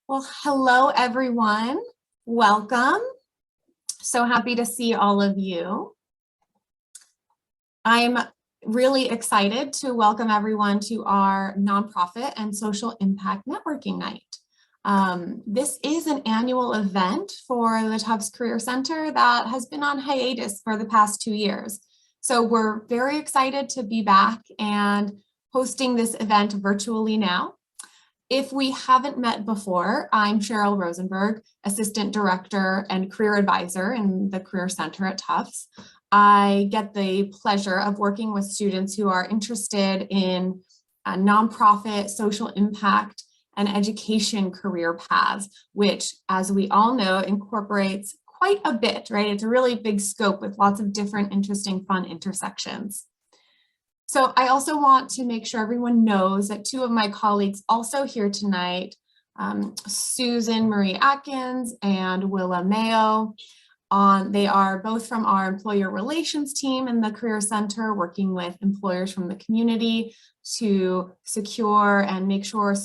Well, hello, everyone. Welcome. So happy to see all of you. I'm really excited to welcome everyone to our nonprofit and social impact networking night. This is an annual event for the Tufts Career Center that has been on hiatus for the past 2 years. So we're very excited to be back and hosting this event virtually now. If we haven't met before, I'm Cheryl Rosenberg, Assistant Director and Career Advisor in the Career Center at Tufts. I get the pleasure of working with students who are interested in nonprofit, social impact, and education career paths, which, as we all know, incorporates quite a bit, right? It's a really big scope with lots of different interesting, fun intersections. So I also want to make sure everyone knows that two of my colleagues also here tonight, Susan Marie Atkins and Willa Mayo. They are both from our employer relations team in the Career Center, working with employers from the community to secure and make sure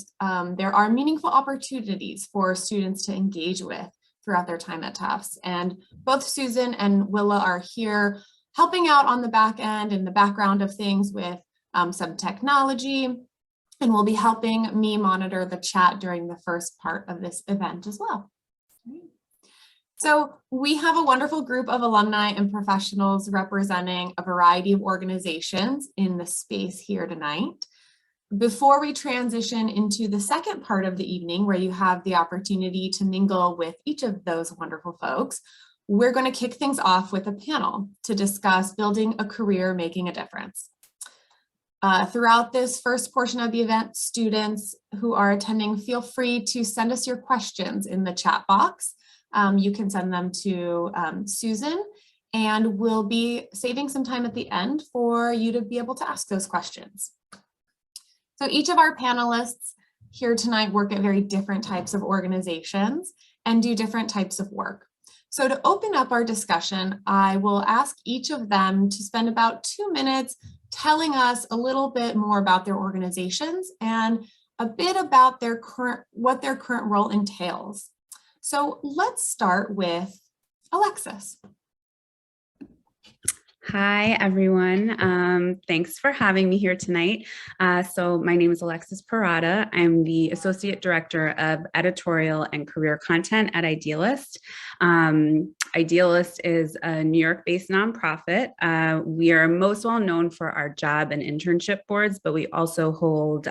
there are meaningful opportunities for students to engage with throughout their time at Tufts. And both Susan and Willa are here helping out on the back end and the background of things with some technology, and will be helping me monitor the chat during the first part of this event as well. So we have a wonderful group of alumni and professionals representing a variety of organizations in the space here tonight. Before we transition into the second part of the evening, where you have the opportunity to mingle with each of those wonderful folks, we're going to kick things off with a panel to discuss building a career making a difference. Throughout this first portion of the event, students who are attending, feel free to send us your questions in the chat box. You can send them to Susan, and we'll be saving some time at the end for you to be able to ask those questions. So each of our panelists here tonight work at very different types of organizations and do different types of work. So to open up our discussion, I will ask each of them to spend about 2 minutes telling us a little bit more about their organizations and a bit about what their current role entails. So let's start with Alexis. Hi, everyone. Thanks for having me here tonight. So my name is Alexis Parata. I'm the Associate Director of Editorial and Career Content at Idealists. Idealist is a New York-based nonprofit. We are most well known for our job and internship boards, but we also hold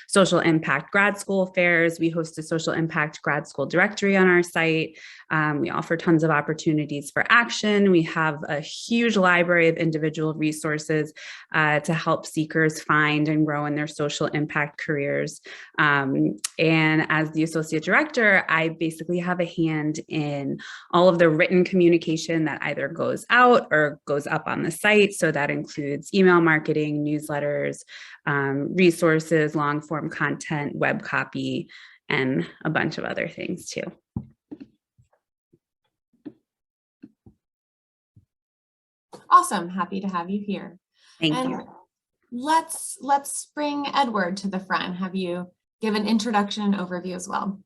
social impact grad school fairs. We host a social impact grad school directory on our site. We offer tons of opportunities for action. We have a huge library of individual resources to help seekers find and grow in their social impact careers. And as the associate director, I basically have a hand in all of the written communication that either goes out or goes up on the site. So that includes email marketing, newsletters, resources, long form content, web copy, and a bunch of other things too. Awesome, happy to have you here. Thank you. Let's bring Edward to the front, have you give an introduction and overview as well.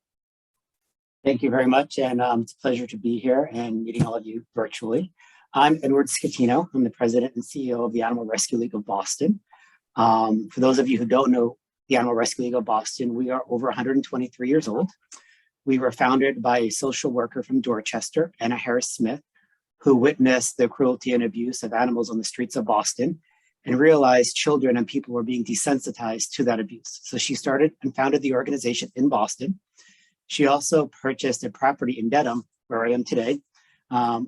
Thank you very much, and it's a pleasure to be here and meeting all of you virtually. I'm Edward Schettino. I'm the president and CEO of the Animal Rescue League of Boston. For those of you who don't know the Animal Rescue League of Boston, we are over 123 years old. We were founded by a social worker from Dorchester, Anna Harris Smith, who witnessed the cruelty and abuse of animals on the streets of Boston and realized children and people were being desensitized to that abuse. So she started and founded the organization in Boston. She also purchased a property in Dedham, where I am today,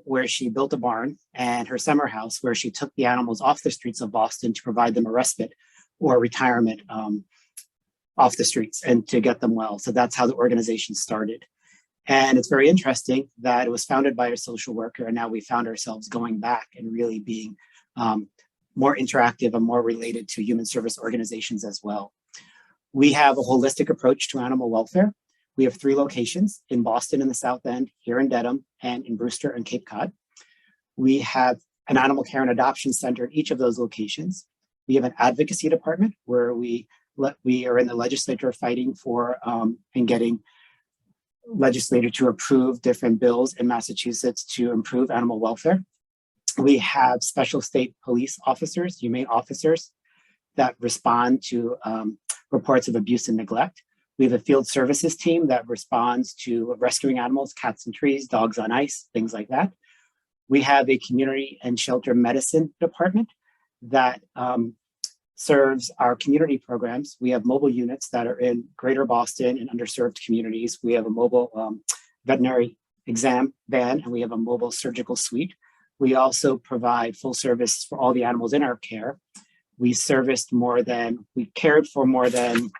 where she built a barn and her summer house, where she took the animals off the streets of Boston to provide them a respite or retirement off the streets and to get them well. So that's how the organization started. And it's very interesting that it was founded by a social worker, and now we found ourselves going back and really being more interactive and more related to human service organizations as well. We have a holistic approach to animal welfare. We have 3 locations in Boston in the South End, here in Dedham, and in Brewster and Cape Cod. We have an animal care and adoption center at each of those locations. We have an advocacy department where we are in the legislature fighting for and getting legislature to approve different bills in Massachusetts to improve animal welfare. We have special state police officers, humane officers, that respond to reports of abuse and neglect. We have a field services team that responds to rescuing animals, cats in trees, dogs on ice, things like that. We have a community and shelter medicine department that serves our community programs. We have mobile units that are in greater Boston and underserved communities. We have a mobile veterinary exam van, and we have a mobile surgical suite. We also provide full service for all the animals in our care. We cared for more than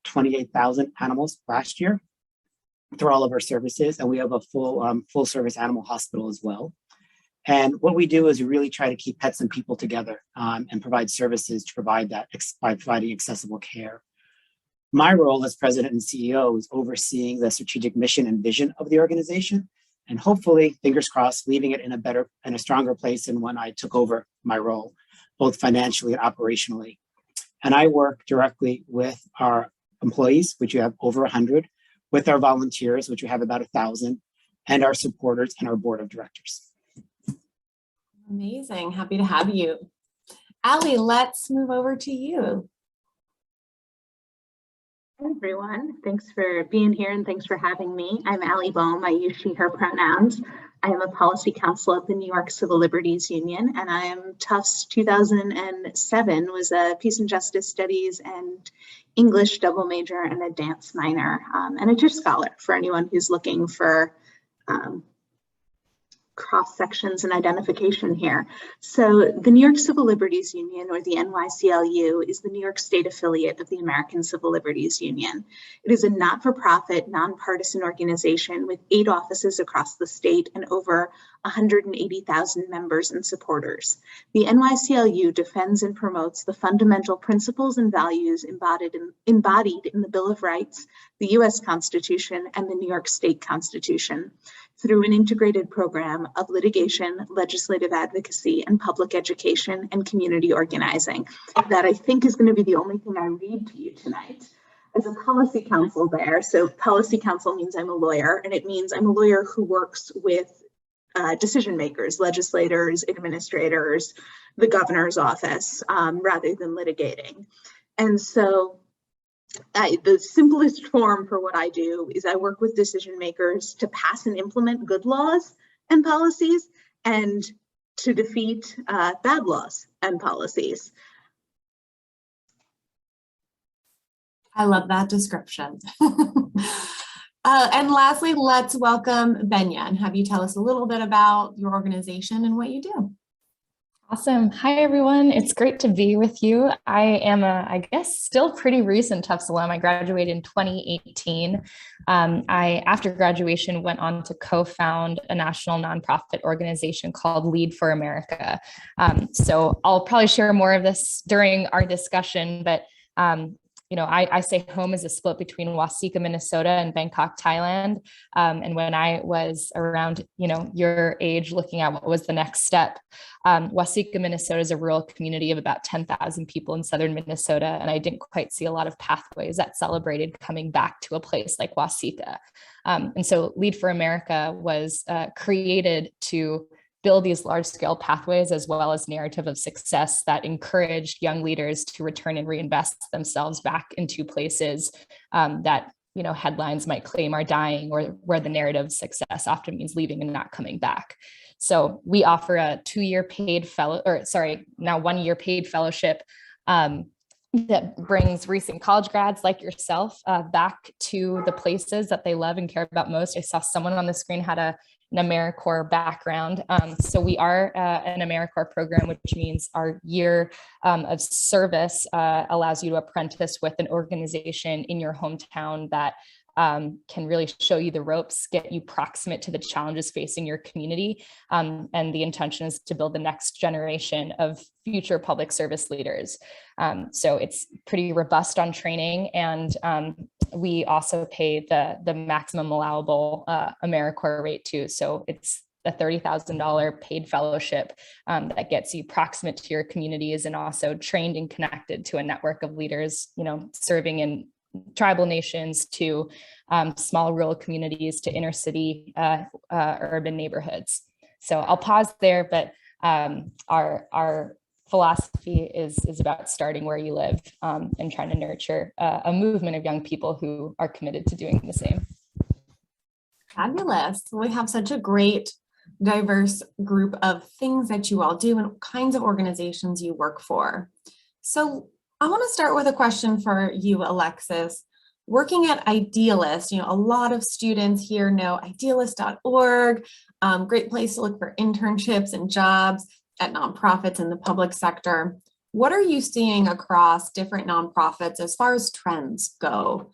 28,000 animals last year through all of our services, and we have a full service animal hospital as well. And what we do is we really try to keep pets and people together and provide services to provide that by providing accessible care. My role as president and CEO is overseeing the strategic mission and vision of the organization, and hopefully, fingers crossed, leaving it in a stronger place than when I took over my role, both financially and operationally. And I work directly with our employees, which we have over 100, with our volunteers, which we have about 1,000, and our supporters and our board of directors. Amazing. Happy to have you. Allie, let's move over to you. Hi, everyone. Thanks for being here and thanks for having me. I'm Allie Bohm. I use she, her pronouns. I am a policy counsel at the New York Civil Liberties Union, and I am Tufts 2007, was a peace and justice studies and English double major and a dance minor, and a Tisch scholar for anyone who's looking for cross sections and identification here. So the New York Civil Liberties Union, or the NYCLU, is the New York State affiliate of the American Civil Liberties Union. It is a not-for-profit, nonpartisan organization with 8 offices across the state and over 180,000 members and supporters. The NYCLU defends and promotes the fundamental principles and values embodied in the Bill of Rights, the US Constitution, and the New York State Constitution through an integrated program of litigation, legislative advocacy, and public education and community organizing. That I think is going to be the only thing I read to you tonight. As a policy counsel there, so policy counsel means I'm a lawyer, and it means I'm a lawyer who works with decision makers, legislators, administrators, the governor's office, rather than litigating. And so the simplest form for what I do is I work with decision makers to pass and implement good laws and policies and to defeat bad laws and policies. I love that description. And lastly, let's welcome Benya and have you tell us a little bit about your organization and what you do. Awesome. Hi, everyone. It's great to be with you. I am I guess, still pretty recent Tufts alum. I graduated in 2018. After graduation, went on to co-found a national nonprofit organization called Lead for America. So I'll probably share more of this during our discussion, but I say home is a split between Waseca, Minnesota and Bangkok, Thailand. And when I was around, your age, looking at what was the next step, Waseca, Minnesota is a rural community of about 10,000 people in southern Minnesota. And I didn't quite see a lot of pathways that celebrated coming back to a place like Waseca. And so Lead for America was created to build these large-scale pathways as well as narrative of success that encouraged young leaders to return and reinvest themselves back into places that headlines might claim are dying, or where the narrative of success often means leaving and not coming back. So we offer a 2-year paid now 1-year paid fellowship that brings recent college grads like yourself back to the places that they love and care about most. I saw someone on the screen had an AmeriCorps background. So we are an AmeriCorps program, which means our year of service allows you to apprentice with an organization in your hometown that can really show you the ropes, get you proximate to the challenges facing your community. And the intention is to build the next generation of future public service leaders. So it's pretty robust on training, and we also pay the maximum allowable AmeriCorps rate too. So it's a $30,000 paid fellowship that gets you proximate to your communities and also trained and connected to a network of leaders, serving in tribal nations to small rural communities to inner city urban neighborhoods. So I'll pause there, but our philosophy is about starting where you live and trying to nurture a movement of young people who are committed to doing the same. Fabulous. We have such a great, diverse group of things that you all do and kinds of organizations you work for. So I want to start with a question for you, Alexis. Working at Idealists, a lot of students here know idealist.org, great place to look for internships and jobs at nonprofits in the public sector. What are you seeing across different nonprofits as far as trends go?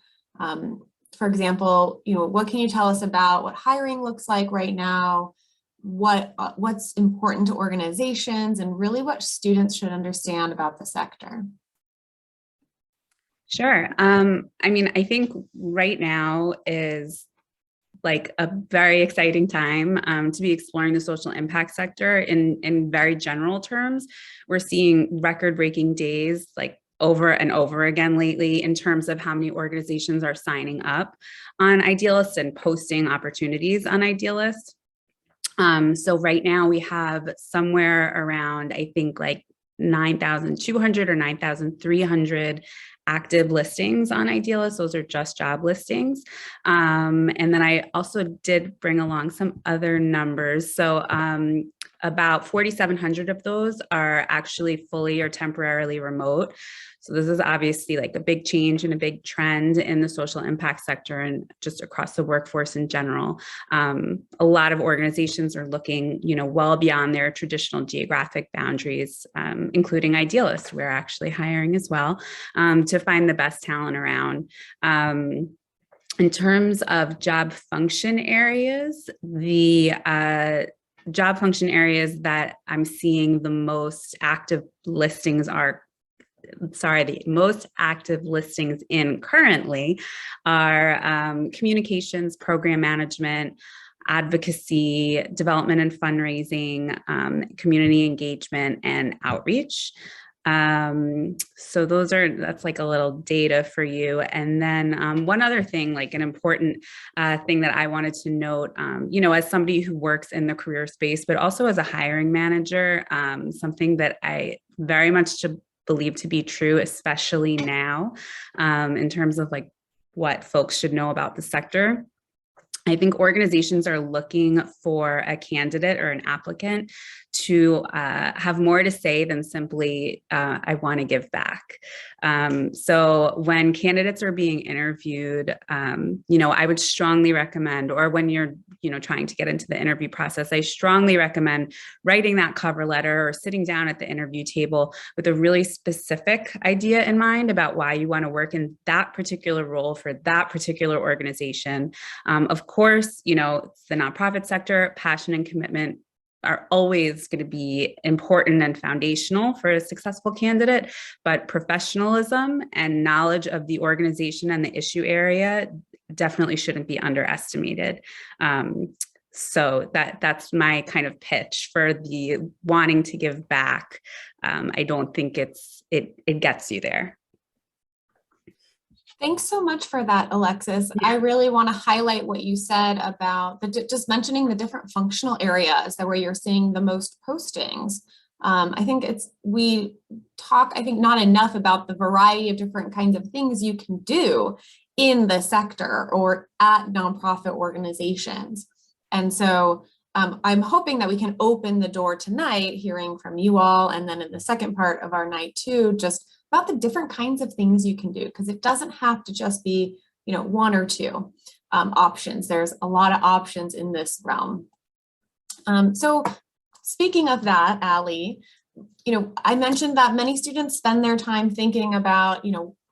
For example, what can you tell us about what hiring looks like right now? What's important to organizations, and really what students should understand about the sector? Sure. I think right now is like a very exciting time to be exploring the social impact sector in very general terms. We're seeing record-breaking days like over and over again lately in terms of how many organizations are signing up on Idealists and posting opportunities on Idealists. So right now we have somewhere around, I think, like 9,200 or 9,300 active listings on Idealists. Those are just job listings. And then I also did bring along some other numbers. So about 4,700 of those are actually fully or temporarily remote. So this is obviously like a big change and a big trend in the social impact sector and just across the workforce in general. A lot of organizations are looking, well beyond their traditional geographic boundaries, including Idealists. We're actually hiring as well to find the best talent around. In terms of job function areas, the job function areas that I'm seeing the most active listings the most active listings in currently are communications, program management, advocacy, development and fundraising, community engagement, and outreach. So that's like a little data for you. And then one other thing, like an important thing that I wanted to note, as somebody who works in the career space, but also as a hiring manager, something that I very much believe to be true, especially now, in terms of like what folks should know about the sector. I think organizations are looking for a candidate or an applicant to have more to say than simply, I want to give back. So when candidates are being interviewed, I would strongly recommend, or when you're, trying to get into the interview process, I strongly recommend writing that cover letter or sitting down at the interview table with a really specific idea in mind about why you want to work in that particular role for that particular organization. Of course, it's the nonprofit sector, passion and commitment are always going to be important and foundational for a successful candidate, but professionalism and knowledge of the organization and the issue area definitely shouldn't be underestimated. So that's my kind of pitch for the wanting to give back. I don't think it gets you there. Thanks so much for that, Alexis. Yeah. I really want to highlight what you said about just mentioning the different functional areas where you're seeing the most postings. I think we talk not enough about the variety of different kinds of things you can do in the sector or at nonprofit organizations. And so I'm hoping that we can open the door tonight, hearing from you all, and then in the second part of our night too, just about the different kinds of things you can do, because it doesn't have to just be, one or two options. There's a lot of options in this realm. So speaking of that, Allie, I mentioned that many students spend their time thinking about,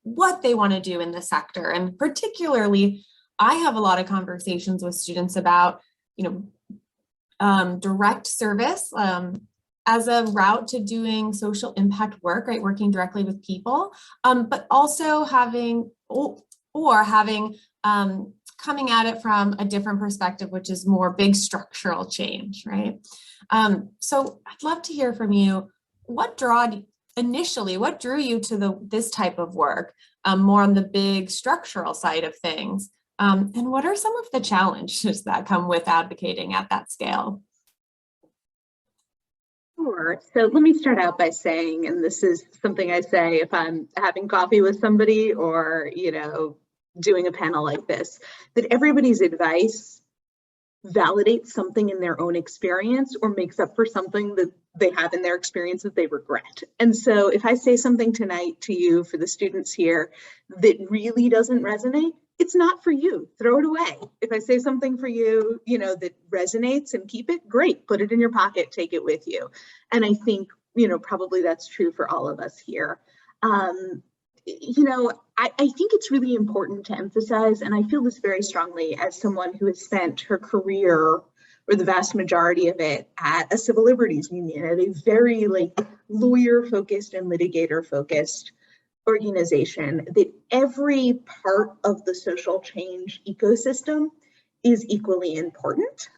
what they want to do in the sector. And particularly, I have a lot of conversations with students about, direct service as a route to doing social impact work, right? Working directly with people, but also having coming at it from a different perspective, which is more big structural change, right? So I'd love to hear from you. What initially, what drew you to this type of work, more on the big structural side of things? And what are some of the challenges that come with advocating at that scale? Sure. So let me start out by saying, and this is something I say if I'm having coffee with somebody or, doing a panel like this, that everybody's advice validates something in their own experience or makes up for something that they have in their experience that they regret. And so if I say something tonight to you, for the students here, that really doesn't resonate, it's not for you. Throw it away. If I say something for you, that resonates and keep it, great. Put it in your pocket, take it with you. And I think, probably that's true for all of us here. I think it's really important to emphasize, and I feel this very strongly as someone who has spent her career, or the vast majority of it, at a civil liberties union, at a very lawyer-focused and litigator-focused organization, that every part of the social change ecosystem is equally important.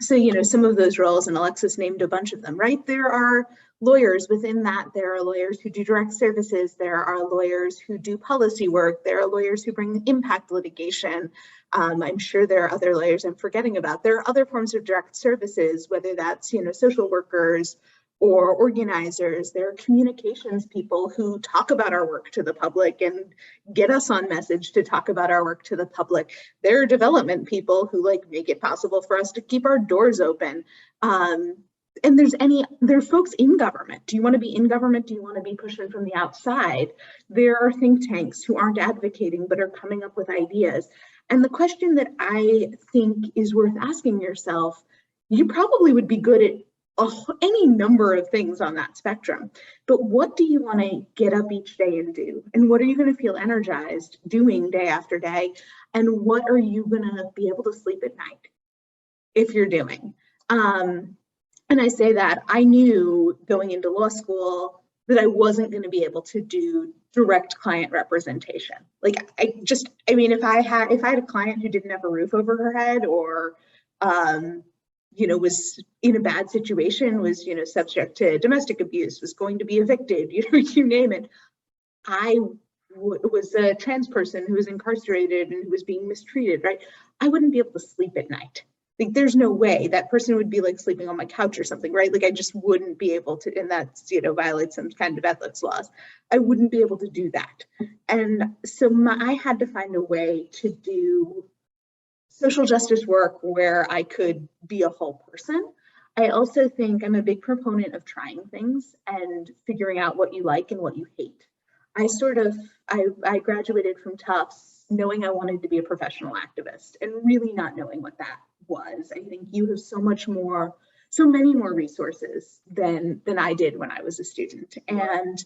So, some of those roles, and Alexis named a bunch of them, right? There are lawyers within that. There are lawyers who do direct services. There are lawyers who do policy work. There are lawyers who bring impact litigation. I'm sure there are other lawyers I'm forgetting about. There are other forms of direct services, whether that's, social workers or organizers. There are communications people who talk about our work to the public and get us on message to talk about our work to the public. There are development people who make it possible for us to keep our doors open. And there are folks in government. Do you want to be in government? Do you want to be pushing from the outside? There are think tanks who aren't advocating but are coming up with ideas. And the question that I think is worth asking yourself, you probably would be good at any number of things on that spectrum, but what do you want to get up each day and do? And what are you going to feel energized doing day after day? And what are you going to be able to sleep at night if you're doing? And I say that I knew going into law school that I wasn't going to be able to do direct client representation. If I had a client who didn't have a roof over her head, or was in a bad situation, was, subject to domestic abuse, was going to be evicted, you name it. I was a trans person who was incarcerated and who was being mistreated, right? I wouldn't be able to sleep at night. There's no way that person would be sleeping on my couch or something, right? I just wouldn't be able to, and that's, violates some kind of ethics laws. I wouldn't be able to do that. And so I had to find a way to do social justice work where I could be a whole person. I also think I'm a big proponent of trying things and figuring out what you like and what you hate. I graduated from Tufts knowing I wanted to be a professional activist and really not knowing what that was. I think you have so many more resources than I did when I was a student. And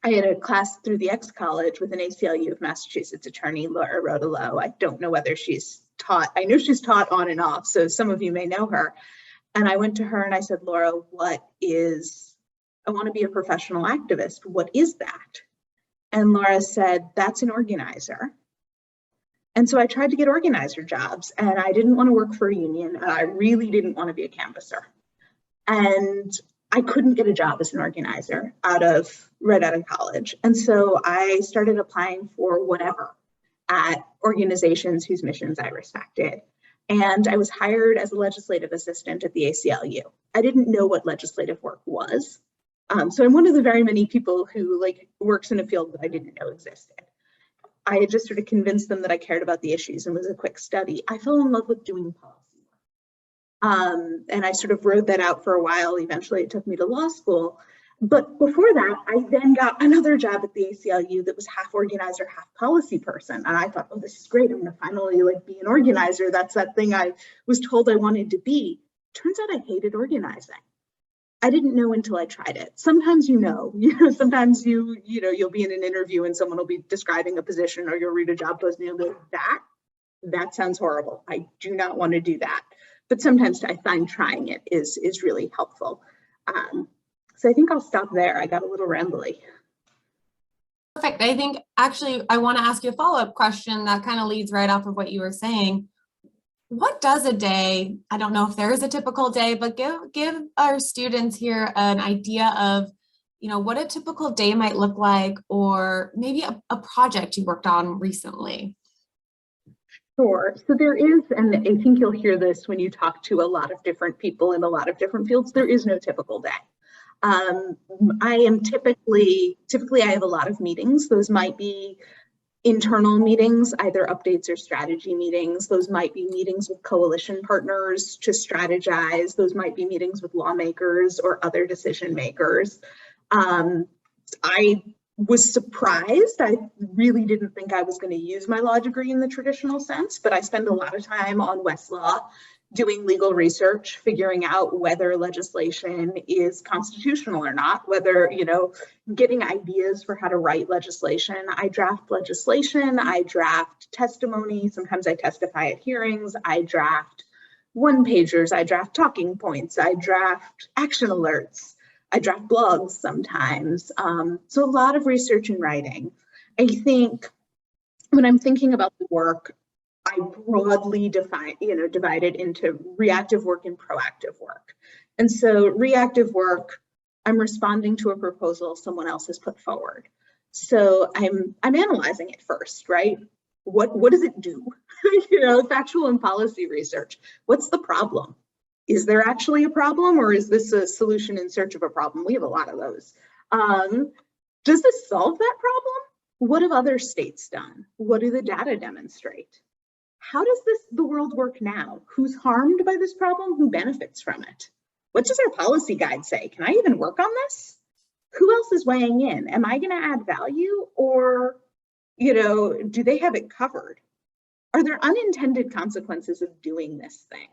I had a class through the X College with an ACLU of Massachusetts attorney, Laura Rodolo. I don't know whether she's taught. I know she's taught on and off, so some of you may know her. And I went to her and I said, Laura, I want to be a professional activist. What is that? And Laura said, that's an organizer. And so I tried to get organizer jobs, and I didn't want to work for a union, and I really didn't want to be a canvasser. And I couldn't get a job as an organizer right out of college. And so I started applying for whatever at organizations whose missions I respected. And I was hired as a legislative assistant at the ACLU. I didn't know what legislative work was. So I'm one of the very many people who works in a field that I didn't know existed. I had just sort of convinced them that I cared about the issues and was a quick study. I fell in love with doing policy work. And I sort of rode that out for a while. Eventually it took me to law school. But before that, I then got another job at the ACLU that was half organizer, half policy person. And I thought, oh, this is great. I'm going to finally be an organizer. That's that thing I was told I wanted to be. Turns out I hated organizing. I didn't know until I tried it. Sometimes sometimes you'll be in an interview and someone will be describing a position, or you'll read a job post and you'll go, that sounds horrible. I do not want to do that. But sometimes I find trying it is really helpful. So I think I'll stop there. I got a little rambly. Perfect. I think actually I want to ask you a follow-up question that kind of leads right off of what you were saying. what does a day, I don't know if there is a typical day, but give our students here an idea of, what a typical day might look like, or maybe a project you worked on recently. Sure. So there is, and I think you'll hear this when you talk to a lot of different people in a lot of different fields, there is no typical day. I am typically I have a lot of meetings. Those might be internal meetings, either updates or strategy meetings. Those might be meetings with coalition partners to strategize. Those might be meetings with lawmakers or other decision makers. I was surprised. I really didn't think I was going to use my law degree in the traditional sense, but I spend a lot of time on Westlaw doing legal research, figuring out whether legislation is constitutional or not, whether, getting ideas for how to write legislation. I draft legislation, I draft testimony, sometimes I testify at hearings, I draft one-pagers, I draft talking points, I draft action alerts, I draft blogs sometimes. So a lot of research and writing. I think when I'm thinking about the work, I broadly divide it into reactive work and proactive work. And so reactive work, I'm responding to a proposal someone else has put forward. So I'm analyzing it first, right? What does it do? Factual and policy research. What's the problem? Is there actually a problem, or is this a solution in search of a problem? We have a lot of those. Does this solve that problem? What have other states done? What do the data demonstrate? How does the world work now? Who's harmed by this problem? Who benefits from it? What does our policy guide say? Can I even work on this? Who else is weighing in? Am I going to add value, or, do they have it covered? Are there unintended consequences of doing this thing?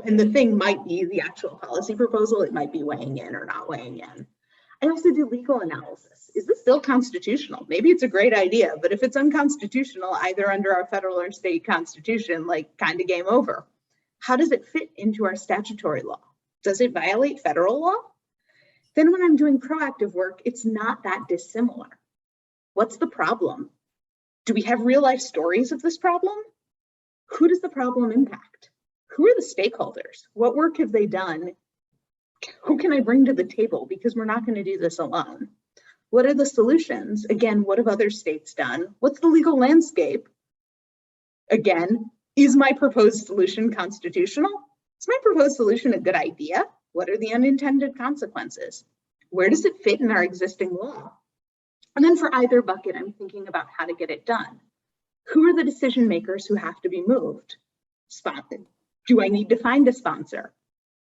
And the thing might be the actual policy proposal. It might be weighing in or not weighing in. I also do legal analysis. Is this still constitutional? Maybe it's a great idea, but if it's unconstitutional, either under our federal or state constitution, kind of game over. How does it fit into our statutory law? Does it violate federal law? Then when I'm doing proactive work, it's not that dissimilar. What's the problem? Do we have real life stories of this problem? Who does the problem impact? Who are the stakeholders? What work have they done? Who can I bring to the table? Because we're not going to do this alone. What are the solutions? Again, what have other states done? What's the legal landscape? Again, is my proposed solution constitutional? Is my proposed solution a good idea? What are the unintended consequences? Where does it fit in our existing law? And then for either bucket, I'm thinking about how to get it done. Who are the decision makers who have to be moved? Do I need to find a sponsor?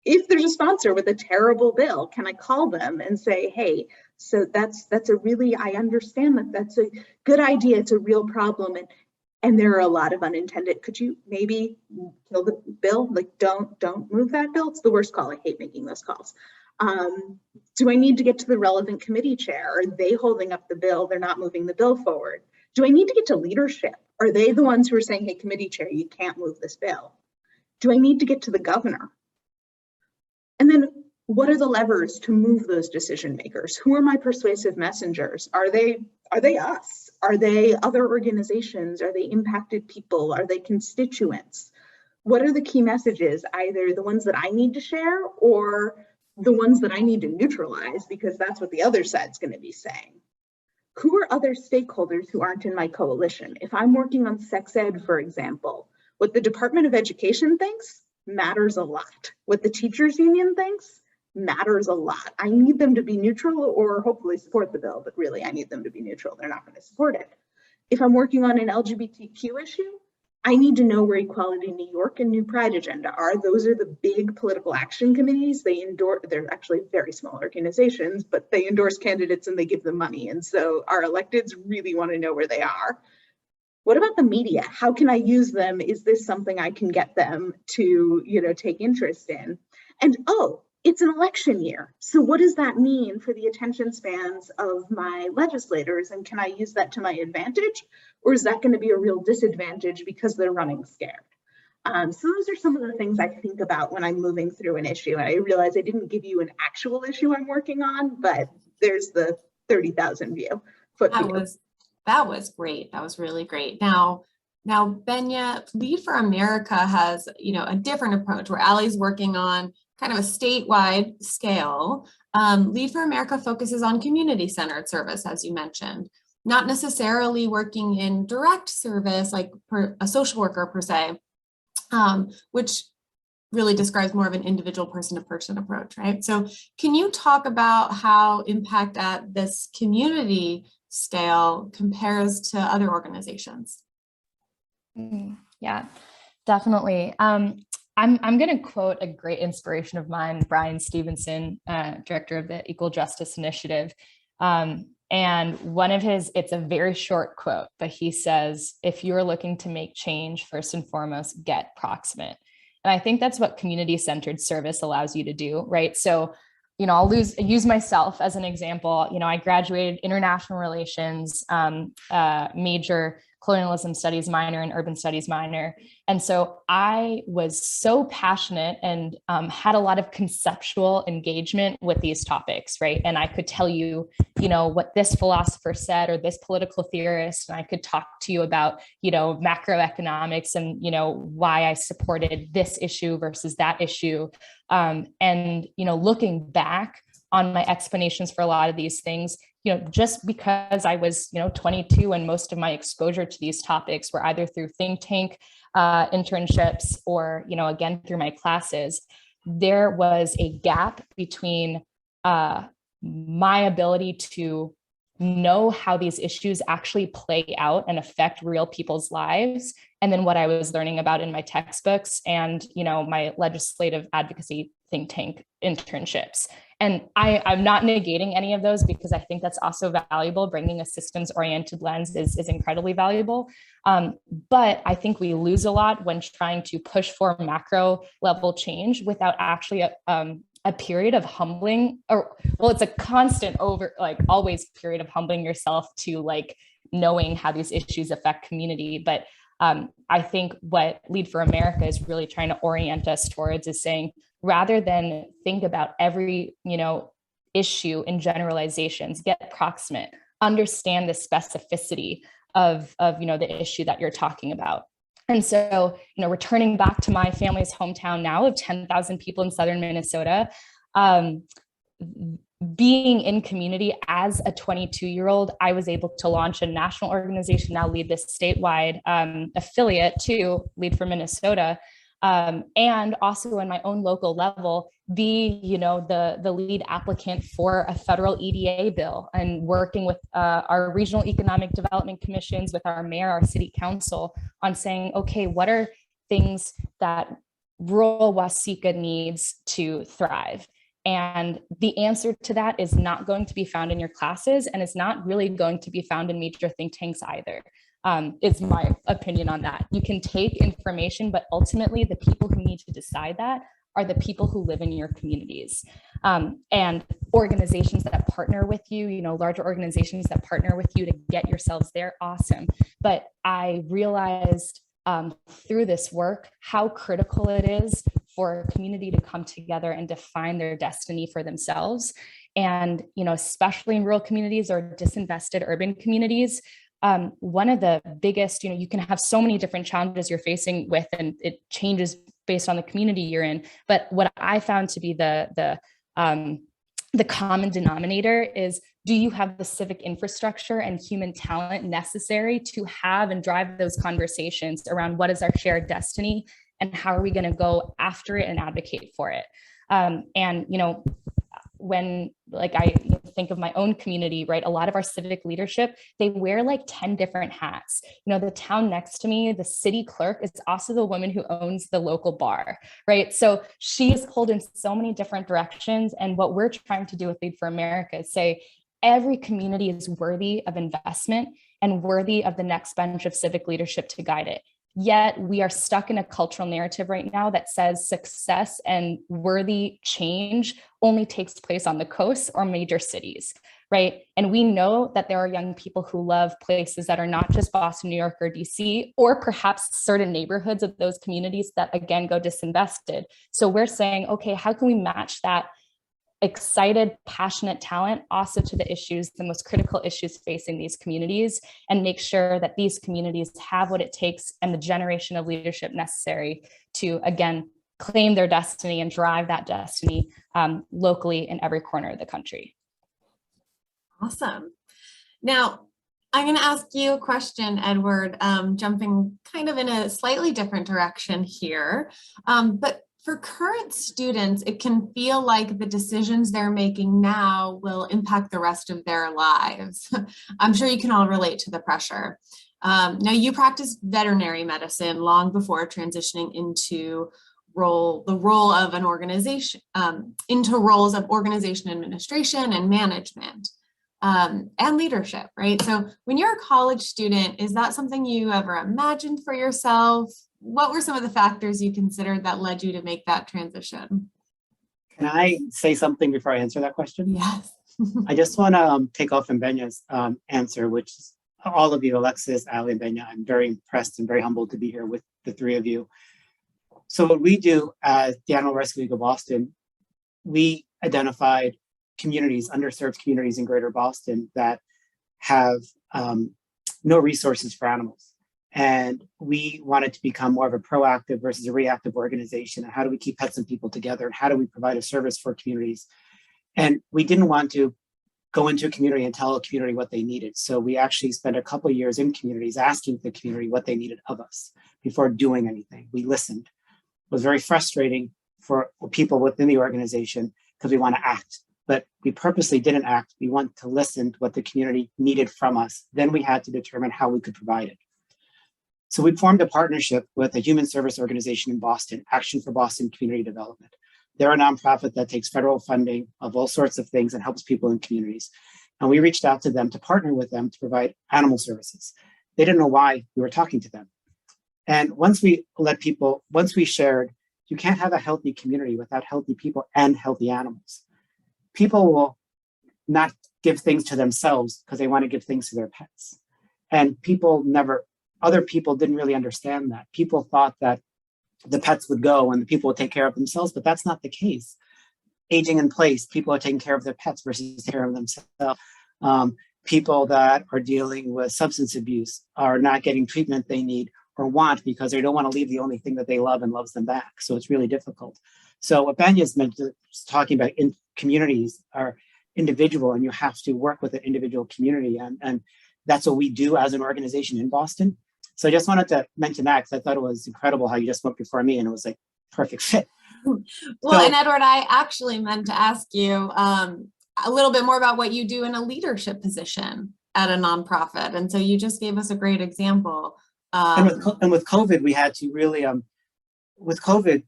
If there's a sponsor with a terrible bill, can I call them and say, hey, so that's a really, I understand that's a good idea. It's a real problem. And there are a lot of unintended, could you maybe kill the bill? Don't move that bill. It's the worst call. I hate making those calls. Do I need to get to the relevant committee chair? Are they holding up the bill? They're not moving the bill forward. Do I need to get to leadership? Are they the ones who are saying, hey, committee chair, you can't move this bill? Do I need to get to the governor? And then what are the levers to move those decision makers? Who are my persuasive messengers? Are they us? Are they other organizations? Are they impacted people? Are they constituents? What are the key messages? Either the ones that I need to share or the ones that I need to neutralize, because that's what the other side's going to be saying. Who are other stakeholders who aren't in my coalition? If I'm working on sex ed, for example, what the Department of Education thinks matters a lot. What the teachers union thinks matters a lot. I need them to be neutral or hopefully support the bill, but really I need them to be neutral. They're not going to support it. If I'm working on an LGBTQ issue, I need to know where Equality New York and New Pride Agenda are. Those are the big political action committees. They're actually very small organizations, but they endorse candidates and they give them money. And so our electeds really want to know where they are. What about the media? How can I use them? Is this something I can get them to, take interest in? And it's an election year. So what does that mean for the attention spans of my legislators? And can I use that to my advantage? Or is that going to be a real disadvantage because they're running scared? So those are some of the things I think about when I'm moving through an issue. And I realize I didn't give you an actual issue I'm working on, but there's the 30,000 foot view. That was great. That was really great. Now, Now, Benya, Lead for America has, a different approach where Allie's working on kind of a statewide scale. Lead for America focuses on community-centered service, as you mentioned, not necessarily working in direct service like a social worker per se, which really describes more of an individual person-to-person approach, right? So can you talk about how impact at this community scale compares to other organizations? Yeah, definitely. I'm going to quote a great inspiration of mine, Brian Stevenson, director of the Equal Justice Initiative. And one of his, it's a very short quote, but he says, if you're looking to make change, first and foremost, get proximate. And I think that's what community-centered service allows you to do, right? So, I'll use myself as an example. I graduated international relations major, colonialism studies minor, and urban studies minor. And so I was so passionate and had a lot of conceptual engagement with these topics, right? And I could tell you, what this philosopher said or this political theorist, and I could talk to you about, macroeconomics and, why I supported this issue versus that issue. And, looking back on my explanations for a lot of these things, just because I was, 22 and most of my exposure to these topics were either through think tank internships or, again, through my classes, there was a gap between my ability to know how these issues actually play out and affect real people's lives, and then what I was learning about in my textbooks and, my legislative advocacy think tank internships. And I'm not negating any of those because I think that's also valuable. Bringing a systems-oriented lens is incredibly valuable. But I think we lose a lot when trying to push for macro level change without actually a period of humbling, it's a constant always period of humbling yourself to knowing how these issues affect community. But I think what Lead for America is really trying to orient us towards is saying, rather than think about every, issue in generalizations, get proximate, understand the specificity of the issue that you're talking about. And so, returning back to my family's hometown now of 10,000 people in Southern Minnesota, being in community as a 22-year-old, I was able to launch a national organization, now lead this statewide affiliate to Lead for Minnesota. And also in my own local level, be, the lead applicant for a federal EDA bill and working with our regional economic development commissions, with our mayor, our city council on saying, okay, what are things that rural Waseca needs to thrive? And the answer to that is not going to be found in your classes, and it's not really going to be found in major think tanks either. Is my opinion on that. You can take information, but ultimately the people who need to decide that are the people who live in your communities. And organizations that partner with you, larger organizations that partner with you to get yourselves there, awesome. But I realized through this work how critical it is for a community to come together and define their destiny for themselves. And, especially in rural communities or disinvested urban communities, one of the biggest, you can have so many different challenges you're facing with, and it changes based on the community you're in. But what I found to be the common denominator is, do you have the civic infrastructure and human talent necessary to have and drive those conversations around what is our shared destiny and how are we going to go after it and advocate for it? And, when I think of my own community, right, a lot of our civic leadership, they wear 10 different hats. The town next to me, the city clerk, is also the woman who owns the local bar, right? So she is pulled in so many different directions. And what we're trying to do with Lead for America is say, every community is worthy of investment and worthy of the next bench of civic leadership to guide it. Yet we are stuck in a cultural narrative right now that says success and worthy change only takes place on the coast or major cities, right? And we know that there are young people who love places that are not just Boston, New York, or DC, or perhaps certain neighborhoods of those communities that, again, go disinvested. So we're saying, okay, how can we match that excited, passionate talent also to the issues, the most critical issues facing these communities, and make sure that these communities have what it takes and the generation of leadership necessary to, again, claim their destiny and drive that destiny locally in every corner of the country. Awesome. Now, I'm going to ask you a question, Edward, jumping kind of in a slightly different direction here. But for current students, it can feel like the decisions they're making now will impact the rest of their lives. I'm sure you can all relate to the pressure. Now, you practiced veterinary medicine long before transitioning into the role of an organization, into roles of organization administration and management. And leadership, right? So when you're a college student, is that something you ever imagined for yourself? What were some of the factors you considered that led you to make that transition? Can I say something before I answer that question? Yes. I just want to take off from Benya's answer, which is all of you, Alexis, Allie, and Benya. I'm very impressed and very humbled to be here with the three of you. So what we do as the Animal Rescue League of Boston, we identified communities, underserved communities in Greater Boston that have no resources for animals. And we wanted to become more of a proactive versus a reactive organization. And how do we keep pets and people together? And how do we provide a service for communities? And we didn't want to go into a community and tell a community what they needed. So we actually spent a couple of years in communities asking the community what they needed of us before doing anything. We listened. It was very frustrating for people within the organization because we want to act. But we purposely didn't act. We want to listen to what the community needed from us. Then we had to determine how we could provide it. So we formed a partnership with a human service organization in Boston, Action for Boston Community Development. They're a nonprofit that takes federal funding of all sorts of things and helps people in communities. And we reached out to them to partner with them to provide animal services. They didn't know why we were talking to them. And once we shared, you can't have a healthy community without healthy people and healthy animals. People will not give things to themselves because they want to give things to their pets. And other people didn't really understand that. People thought that the pets would go and the people would take care of themselves, but that's not the case. Aging in place, people are taking care of their pets versus taking care of themselves. People that are dealing with substance abuse are not getting treatment they need or want because they don't want to leave the only thing that they love and loves them back. So it's really difficult. So what Benya's talking about in communities are individual, and you have to work with an individual community. And that's what we do as an organization in Boston. So I just wanted to mention that because I thought it was incredible how you just spoke before me and it was like perfect fit. Well, and Edward, I actually meant to ask you a little bit more about what you do in a leadership position at a nonprofit. And so you just gave us a great example. And with COVID, we had to really, with COVID,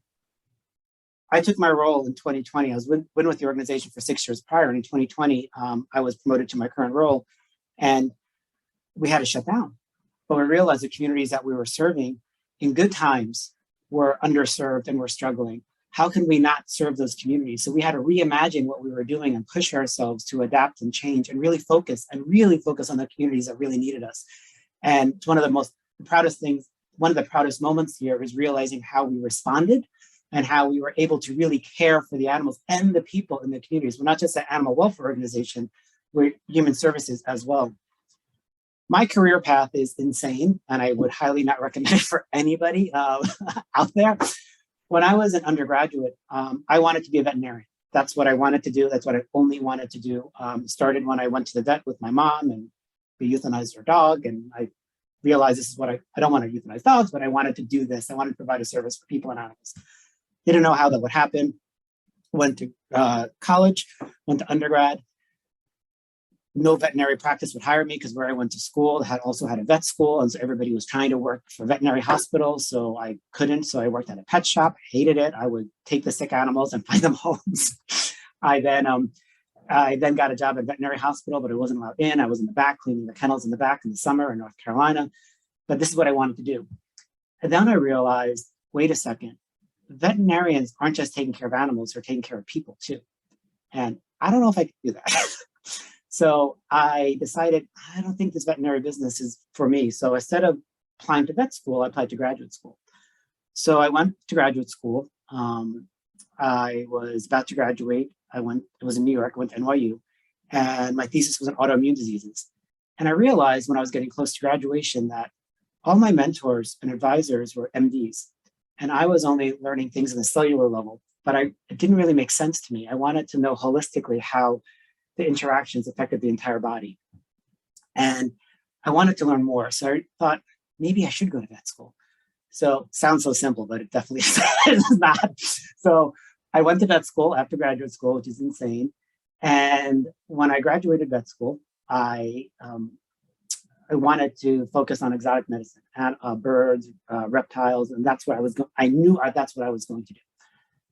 I took my role in 2020. I was been with the organization for 6 years prior. And in 2020, I was promoted to my current role and we had to shut down. But we realized the communities that we were serving in good times were underserved and were struggling. How can we not serve those communities? So we had to reimagine what we were doing and push ourselves to adapt and change and really focus on the communities that really needed us. And it's one of the proudest things, one of the proudest moments here is realizing how we responded and how we were able to really care for the animals and the people in the communities. We're not just an animal welfare organization, we're human services as well. My career path is insane, and I would highly not recommend it for anybody out there. When I was an undergraduate, I wanted to be a veterinarian. That's what I wanted to do. That's what I only wanted to do. Started when I went to the vet with my mom and we euthanized her dog. And I realized this is what I don't want to euthanize dogs, but I wanted to do this. I wanted to provide a service for people and animals. Didn't know how that would happen. Went to college, went to undergrad. No veterinary practice would hire me because where I went to school also had a vet school. And so everybody was trying to work for veterinary hospitals. So I couldn't. So I worked at a pet shop, hated it. I would take the sick animals and find them homes. I then got a job at a veterinary hospital, but I wasn't allowed in. I was in the back, cleaning the kennels in the back in the summer in North Carolina. But this is what I wanted to do. And then I realized, wait a second, veterinarians aren't just taking care of animals, they're taking care of people too. And I don't know if I could do that. So I decided, I don't think this veterinary business is for me. So instead of applying to vet school, I applied to graduate school. So I went to graduate school. I was about to graduate. it was in New York, I went to NYU, and my thesis was on autoimmune diseases. And I realized when I was getting close to graduation that all my mentors and advisors were MDs. And I was only learning things on the cellular level, but it didn't really make sense to me. I wanted to know holistically how the interactions affected the entire body. And I wanted to learn more. So I thought, maybe I should go to vet school. So sounds so simple, but it definitely is not. So I went to vet school after graduate school, which is insane. And when I graduated vet school, I wanted to focus on exotic medicine, and birds, reptiles, and that's what I knew that's what I was going to do.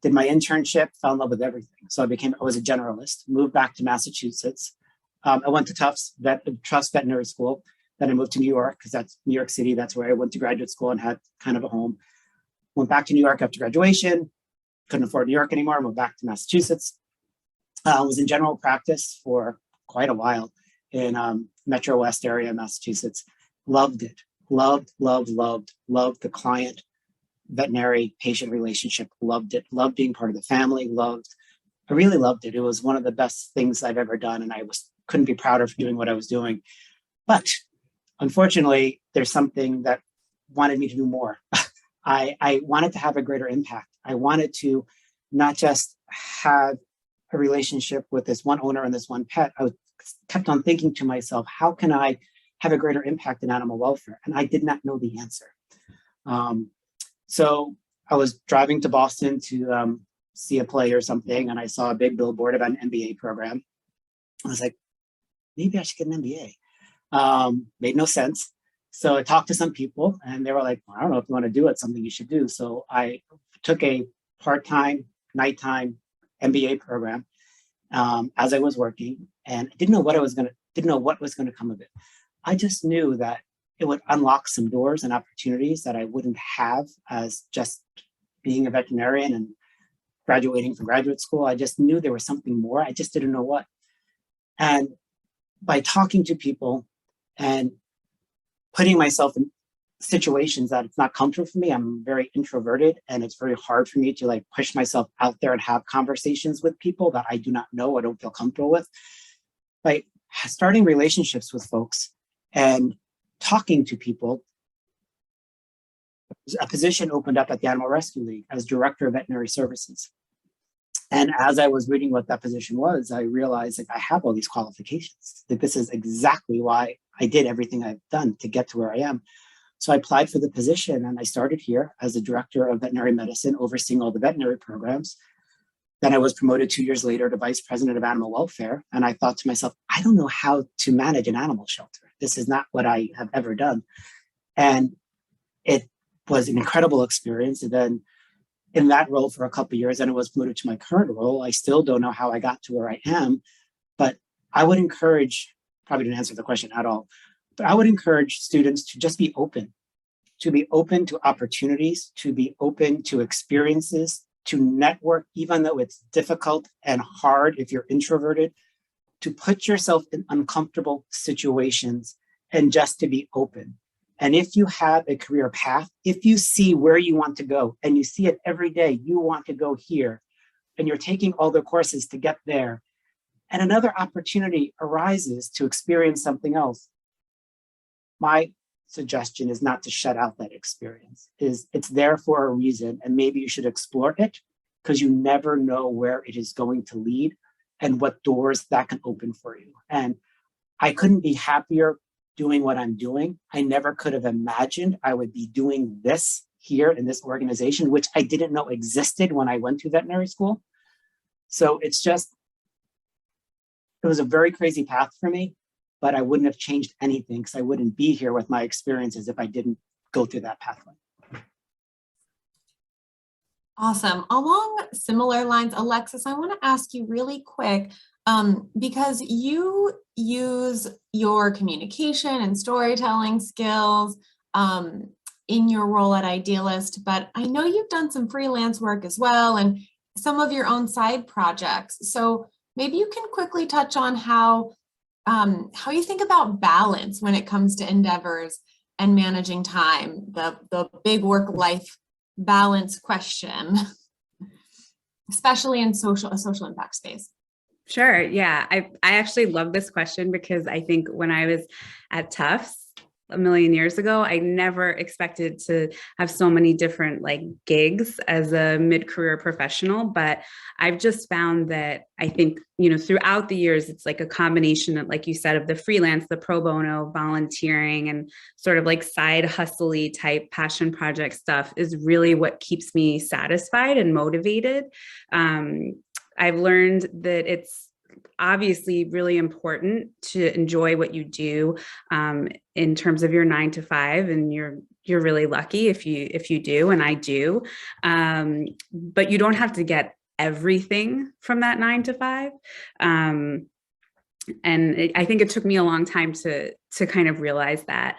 Did my internship, fell in love with everything. So I was a generalist, moved back to Massachusetts. I went to Tufts Veterinary School. Then I moved to New York because that's New York City. That's where I went to graduate school and had kind of a home. Went back to New York after graduation. Couldn't afford New York anymore. Moved back to Massachusetts. Was in general practice for quite a while in Metro West area, Massachusetts. Loved it. Loved the client, veterinary patient relationship. Loved it. Loved being part of the family. I really loved it. It was one of the best things I've ever done. And I couldn't be prouder for doing what I was doing. But unfortunately, there's something that wanted me to do more. I wanted to have a greater impact. I wanted to not just have a relationship with this one owner and this one pet. I kept on thinking to myself, how can I have a greater impact in animal welfare? And I did not know the answer. So I was driving to Boston to see a play or something, and I saw a big billboard about an MBA program. I was like, maybe I should get an MBA. Made no sense. So I talked to some people, and they were like, well, I don't know if you want to do it, something you should do. So I took a part-time, nighttime MBA program as I was working, and I didn't know what was going to come of it. I just knew that it would unlock some doors and opportunities that I wouldn't have as just being a veterinarian and graduating from graduate school. I just knew there was something more. I just didn't know what. And by talking to people and putting myself in situations that it's not comfortable for me, I'm very introverted, and it's very hard for me to push myself out there and have conversations with people that I do not know, I don't feel comfortable with. By starting relationships with folks and talking to people, a position opened up at the Animal Rescue League as Director of Veterinary Services. And as I was reading what that position was, I realized I have all these qualifications. This is exactly why I did everything I've done to get to where I am. So I applied for the position, and I started here as the Director of Veterinary Medicine, overseeing all the veterinary programs. Then I was promoted 2 years later to Vice President of Animal Welfare. And I thought to myself, I don't know how to manage an animal shelter. This is not what I have ever done. And it was an incredible experience. And then in that role for a couple of years, and I was promoted to my current role. I still don't know how I got to where I am, but I would encourage, probably didn't answer the question at all, but I would encourage students to just be open to opportunities, to be open to experiences, to network, even though it's difficult and hard if you're introverted, to put yourself in uncomfortable situations and just to be open. And if you have a career path, if you see where you want to go and you see it every day, you want to go here, and you're taking all the courses to get there, and another opportunity arises to experience something else, my suggestion is not to shut out that experience. It's there for a reason, and maybe you should explore it, because you never know where it is going to lead and what doors that can open for you. And I couldn't be happier doing what I'm doing. I never could have imagined I would be doing this here in this organization, which I didn't know existed when I went to veterinary school. So it was a very crazy path for me, but I wouldn't have changed anything, because I wouldn't be here with my experiences if I didn't go through that pathway. Awesome. Along similar lines, Alexis, I want to ask you really quick, because you use your communication and storytelling skills in your role at Idealist, but I know you've done some freelance work as well and some of your own side projects. So maybe you can quickly touch on how you think about balance when it comes to endeavors and managing time, the big work-life balance question. especially in a social impact space? Sure. Yeah. I actually love this question because I think when I was at Tufts a million years ago, I never expected to have so many different like gigs as a mid-career professional. But I've just found that I think, throughout the years, it's like a combination of, like you said, of the freelance, the pro bono, volunteering, and sort of like side hustle-y type passion project stuff is really what keeps me satisfied and motivated. I've learned that it's obviously really important to enjoy what you do in terms of your 9 to 5, and you're really lucky if you do, and I do. But you don't have to get everything from that 9 to 5. And I think it took me a long time to kind of realize that.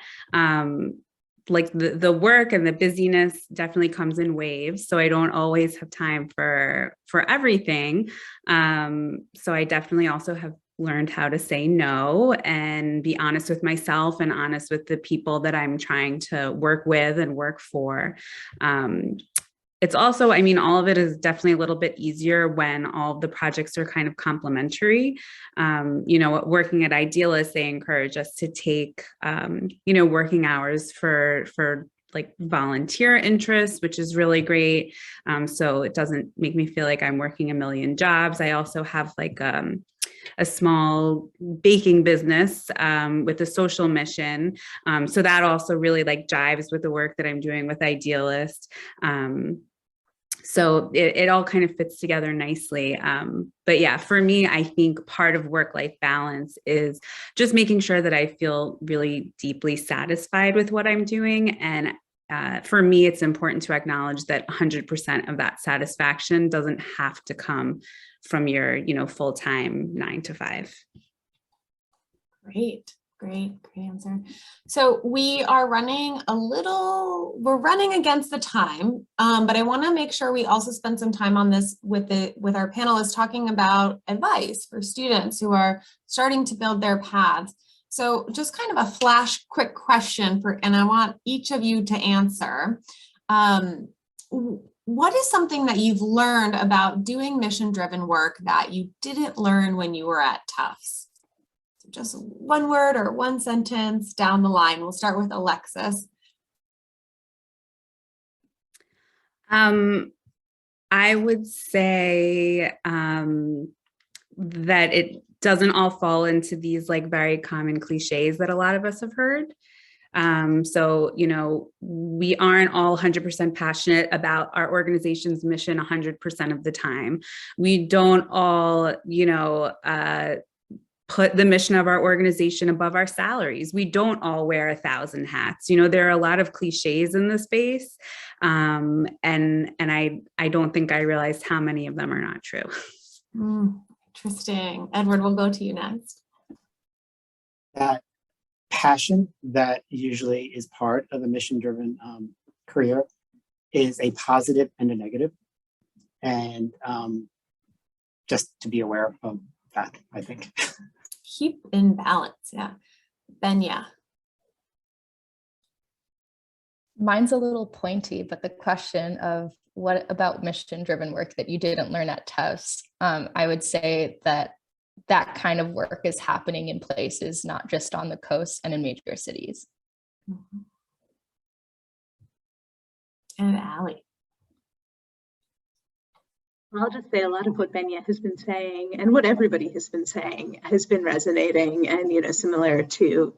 Like the work and the busyness definitely comes in waves. So I don't always have time for everything. So I definitely also have learned how to say no and be honest with myself and honest with the people that I'm trying to work with and work for. It's also, all of it is definitely a little bit easier when all of the projects are kind of complementary. Working at Idealists, they encourage us to take, working hours for like volunteer interests, which is really great. So it doesn't make me feel like I'm working a million jobs. I also have like a small baking business with a social mission. So that also really like jives with the work that I'm doing with Idealists. So it all kind of fits together nicely. But yeah, for me, I think part of work-life balance is just making sure that I feel really deeply satisfied with what I'm doing. And for me, it's important to acknowledge that 100% of that satisfaction doesn't have to come from your, full-time 9 to 5. Great answer. So we are running we're running against the time, but I want to make sure we also spend some time on this with our panelists talking about advice for students who are starting to build their paths. So just kind of a flash quick question and I want each of you to answer. What is something that you've learned about doing mission-driven work that you didn't learn when you were at Tufts? Just one word or one sentence down the line. We'll start with Alexis. I would say that it doesn't all fall into these like very common cliches that a lot of us have heard. So, we aren't all 100% passionate about our organization's mission 100% of the time. We don't all, put the mission of our organization above our salaries. We don't all wear 1,000 hats. There are a lot of cliches in the space. And I don't think I realized how many of them are not true. Interesting. Edward, we'll go to you next. That passion that usually is part of a mission-driven career is a positive and a negative. And just to be aware of that, I think. Keep in balance. Yeah. Benya. Mine's a little pointy, but the question of what about mission-driven work that you didn't learn at Tufts? I would say that kind of work is happening in places, not just on the coast and in major cities. And Allie. I'll just say a lot of what Benya has been saying and what everybody has been saying has been resonating, and similar to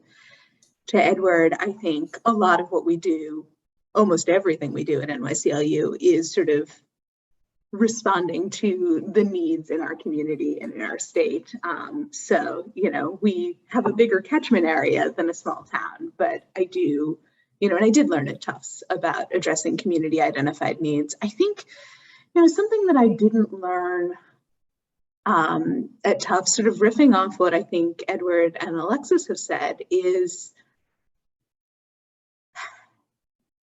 Edward. I think a lot of what we do, almost everything we do at NYCLU, is sort of responding to the needs in our community and in our state. So we have a bigger catchment area than a small town, but I do, and I did learn at Tufts about addressing community identified needs. I think something that I didn't learn at Tufts, sort of riffing off what I think Edward and Alexis have said, is,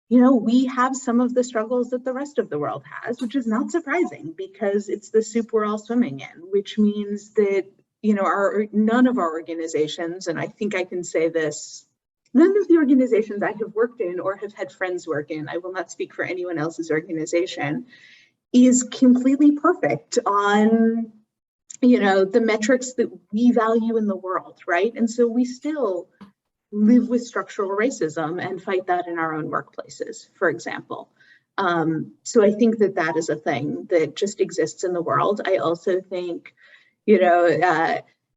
we have some of the struggles that the rest of the world has, which is not surprising because it's the soup we're all swimming in, which means that, none of our organizations, and I think I can say this, none of the organizations I have worked in or have had friends work in, I will not speak for anyone else's organization, is completely perfect on, the metrics that we value in the world, right? And so we still live with structural racism and fight that in our own workplaces, for example. So I think that is a thing that just exists in the world. I also think,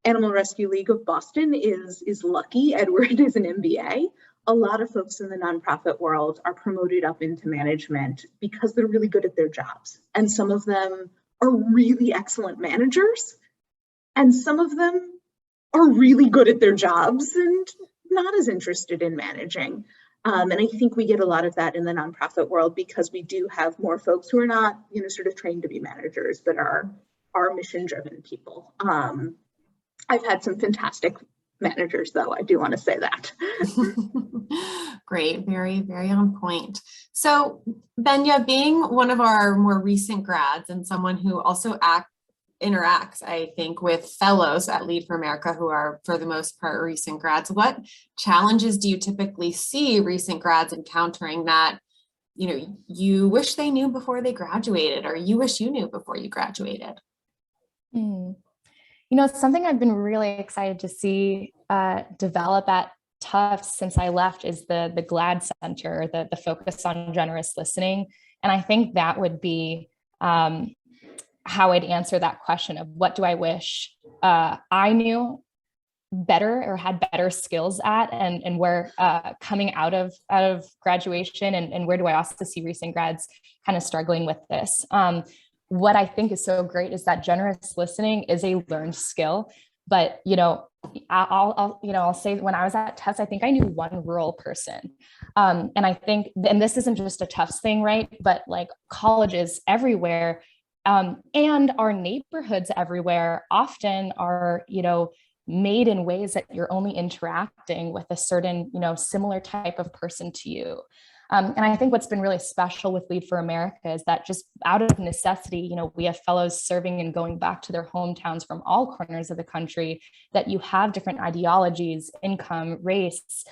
Animal Rescue League of Boston is lucky. Edward is an MBA. A lot of folks in the nonprofit world are promoted up into management because they're really good at their jobs. And some of them are really excellent managers. And some of them are really good at their jobs and not as interested in managing. And I think we get a lot of that in the nonprofit world because we do have more folks who are not, sort of trained to be managers, but are mission-driven people. I've had some fantastic managers, though. I do want to say that. Great, very, very on point. So Benya, being one of our more recent grads and someone who also interacts, I think, with fellows at Lead for America who are, for the most part, recent grads, what challenges do you typically see recent grads encountering that, you wish they knew before they graduated, or you wish you knew before you graduated? It's something I've been really excited to see develop at Tufts since I left is the GLAD Center, the focus on generous listening. And I think that would be how I'd answer that question of what do I wish I knew better or had better skills at, and where coming out of graduation, and where do I also see recent grads kind of struggling with this. What I think is so great is that generous listening is a learned skill, but I'll say when I was at Tufts, I think I knew one rural person. And I think, and this isn't just a Tufts thing, right? But like colleges everywhere, and our neighborhoods everywhere often are, made in ways that you're only interacting with a certain, similar type of person to you. And I think what's been really special with Lead for America is that just out of necessity, we have fellows serving and going back to their hometowns from all corners of the country, that you have different ideologies, income, race,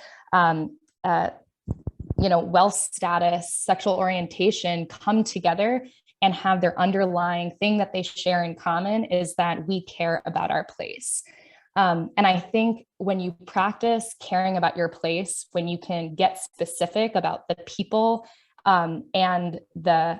wealth status, sexual orientation come together and have their underlying thing that they share in common is that we care about our place. And I think when you practice caring about your place, when you can get specific about the people and the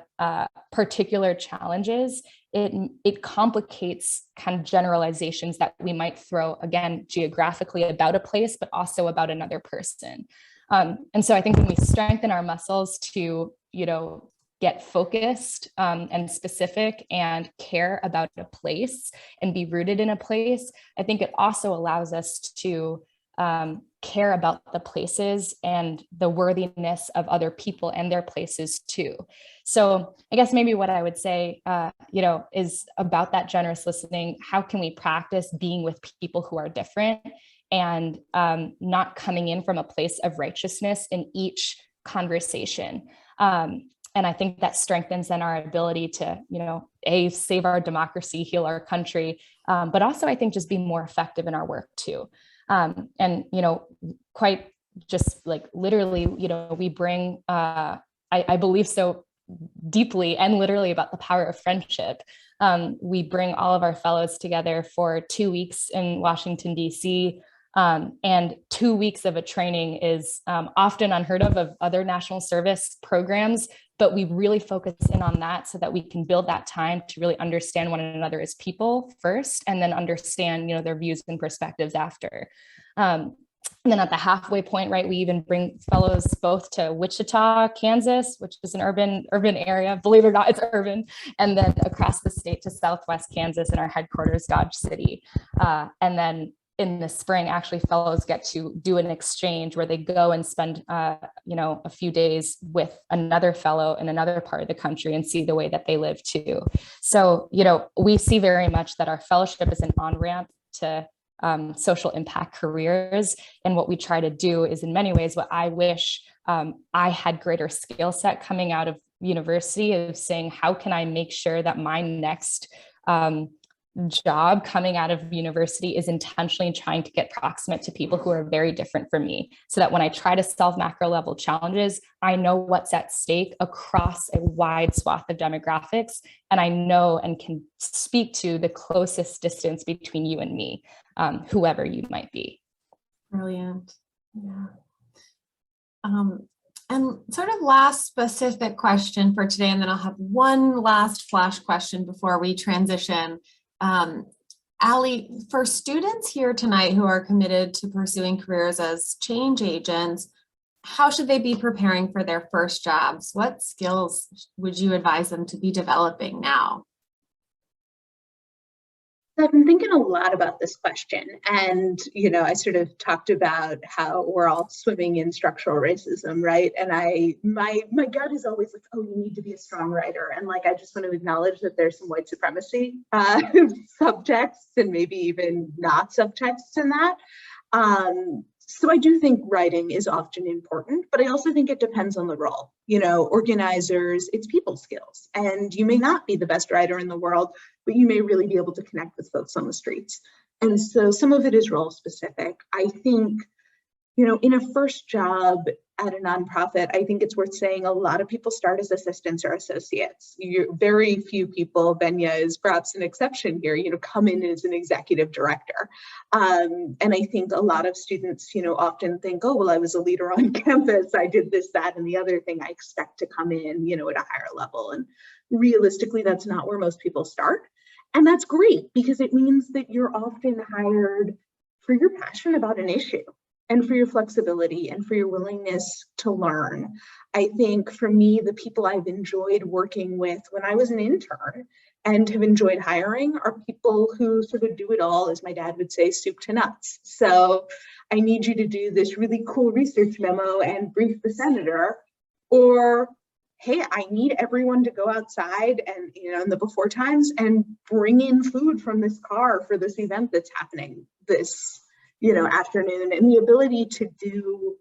particular challenges, it complicates kind of generalizations that we might throw, again, geographically about a place, but also about another person. And so I think when we strengthen our muscles to, get focused and specific and care about a place and be rooted in a place, I think it also allows us to care about the places and the worthiness of other people and their places too. So I guess maybe what I would say, is about that generous listening. How can we practice being with people who are different and not coming in from a place of righteousness in each conversation? And I think that strengthens then our ability to, save our democracy, heal our country, but also I think just be more effective in our work too. And, quite just like literally, we bring, I believe so deeply and literally about the power of friendship. We bring all of our fellows together for 2 weeks in Washington, D.C., and 2 weeks of a training is often unheard of other national service programs, but we really focus in on that so that we can build that time to really understand one another as people first, and then understand, their views and perspectives after. And then at the halfway point, right, we even bring fellows both to Wichita, Kansas, which is an urban area, believe it or not, it's urban, and then across the state to Southwest Kansas and our headquarters, Dodge City. And then in the spring, actually, fellows get to do an exchange where they go and spend, a few days with another fellow in another part of the country and see the way that they live too. So, we see very much that our fellowship is an on-ramp to social impact careers. And what we try to do is, in many ways, what I wish I had greater skill set coming out of university, of saying, how can I make sure that my next job coming out of university is intentionally trying to get proximate to people who are very different from me, so that when I try to solve macro level challenges, I know what's at stake across a wide swath of demographics, and I know and can speak to the closest distance between you and me, whoever you might be. Brilliant. Yeah. And sort of last specific question for today, and then I'll have one last flash question before we transition. Allie, for students here tonight who are committed to pursuing careers as change agents, how should they be preparing for their first jobs? What skills would you advise them to be developing now? I've been thinking a lot about this question, and I sort of talked about how we're all swimming in structural racism, right? And my gut is always like, oh, you need to be a strong writer, and like I just want to acknowledge that there's some white supremacy subtexts and maybe even not subtexts in that. So I do think writing is often important, but I also think it depends on the role. Organizers, it's people skills, and you may not be the best writer in the world, but you may really be able to connect with folks on the streets. And so some of it is role specific. I think, in a first job at a nonprofit, I think it's worth saying a lot of people start as assistants or associates. Very few people, Benya is perhaps an exception here, come in as an executive director. And I think a lot of students, often think, oh, well, I was a leader on campus. I did this, that, and the other thing. I expect to come in, at a higher level. And realistically, that's not where most people start. And that's great, because it means that you're often hired for your passion about an issue, and for your flexibility, and for your willingness to learn. I think for me, the people I've enjoyed working with when I was an intern and have enjoyed hiring are people who sort of do it all, as my dad would say, soup to nuts. So I need you to do this really cool research memo and brief the senator, or hey, I need everyone to go outside and, in the before times and bring in food from this car for this event that's happening this afternoon. And the ability to do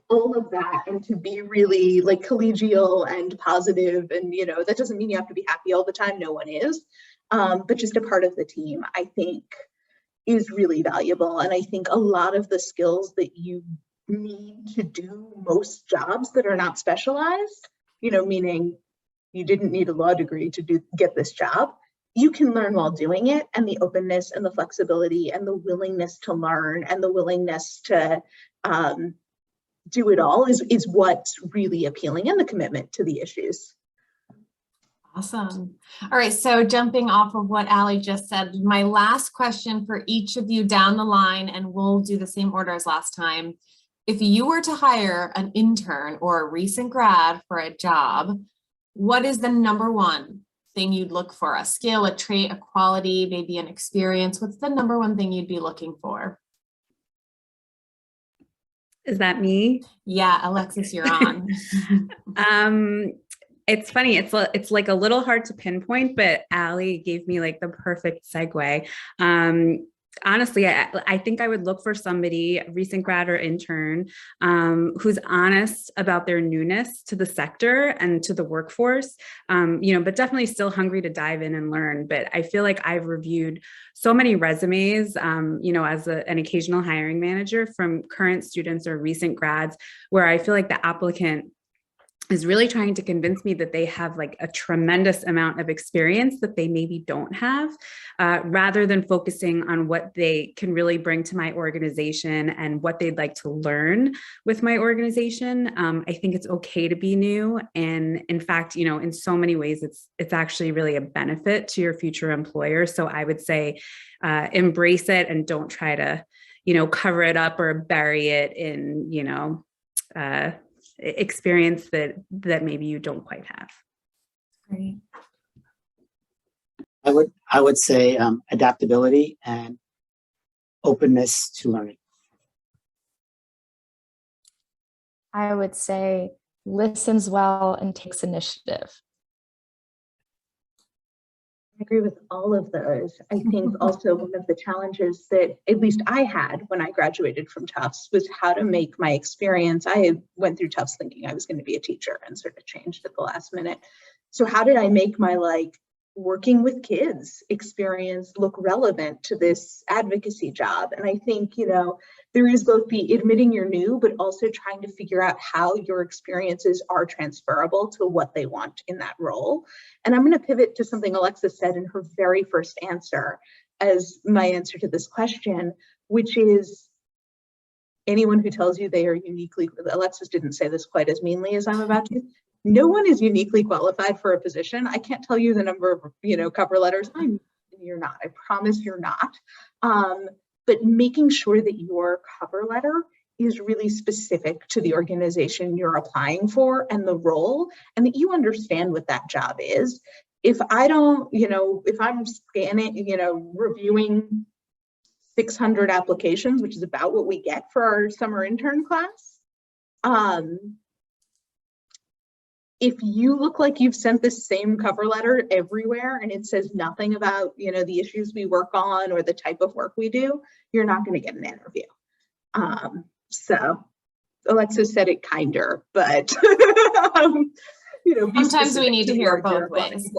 all of that and to be really like collegial and positive, and that doesn't mean you have to be happy all the time, no one is, but just a part of the team, I think is really valuable. And I think a lot of the skills that you need to do most jobs that are not specialized, meaning you didn't need a law degree to get this job, you can learn while doing it. And the openness and the flexibility and the willingness to learn and the willingness to do it all is what's really appealing, and the commitment to the issues. Awesome. All right, so jumping off of what Allie just said, my last question for each of you down the line, and we'll do the same order as last time. If you were to hire an intern or a recent grad for a job, what is the number one thing you'd look for? A skill, a trait, a quality, maybe an experience? What's the number one thing you'd be looking for? Is that me? Yeah, Alexis, you're on. It's funny. It's like a little hard to pinpoint, but Allie gave me like the perfect segue. Honestly, I think I would look for somebody, a recent grad or intern, who's honest about their newness to the sector and to the workforce, but definitely still hungry to dive in and learn. But I feel like I've reviewed so many resumes, as an occasional hiring manager, from current students or recent grads, where I feel like the applicant is really trying to convince me that they have like a tremendous amount of experience that they maybe don't have, rather than focusing on what they can really bring to my organization and what they'd like to learn with my organization. I think it's okay to be new. And in fact, in so many ways, it's actually really a benefit to your future employer. So I would say, embrace it and don't try to, cover it up or bury it in, experience that maybe you don't quite have. Great. I would say adaptability and openness to learning. I would say listens well and takes initiative. I agree with all of those. I think also one of the challenges that at least I had when I graduated from Tufts was how to make my experience. I went through Tufts thinking I was going to be a teacher and sort of changed at the last minute. So how did I make my working with kids experience look relevant to this advocacy job? And I think, there is both the admitting you're new, but also trying to figure out how your experiences are transferable to what they want in that role. And I'm going to pivot to something Alexis said in her very first answer as my answer to this question, which is anyone who tells you they are uniquely, Alexis didn't say this quite as meanly as I'm about to, no one is uniquely qualified for a position. I can't tell you the number of, cover letters. You're not, I promise you're not. But making sure that your cover letter is really specific to the organization you're applying for and the role, and that you understand what that job is. If I don't, if I'm scanning, reviewing 600 applications, which is about what we get for our summer intern class, if you look like you've sent the same cover letter everywhere and it says nothing about, the issues we work on or the type of work we do, you're not going to get an interview. So Alexis said it kinder, but, sometimes we need to hear it both ways.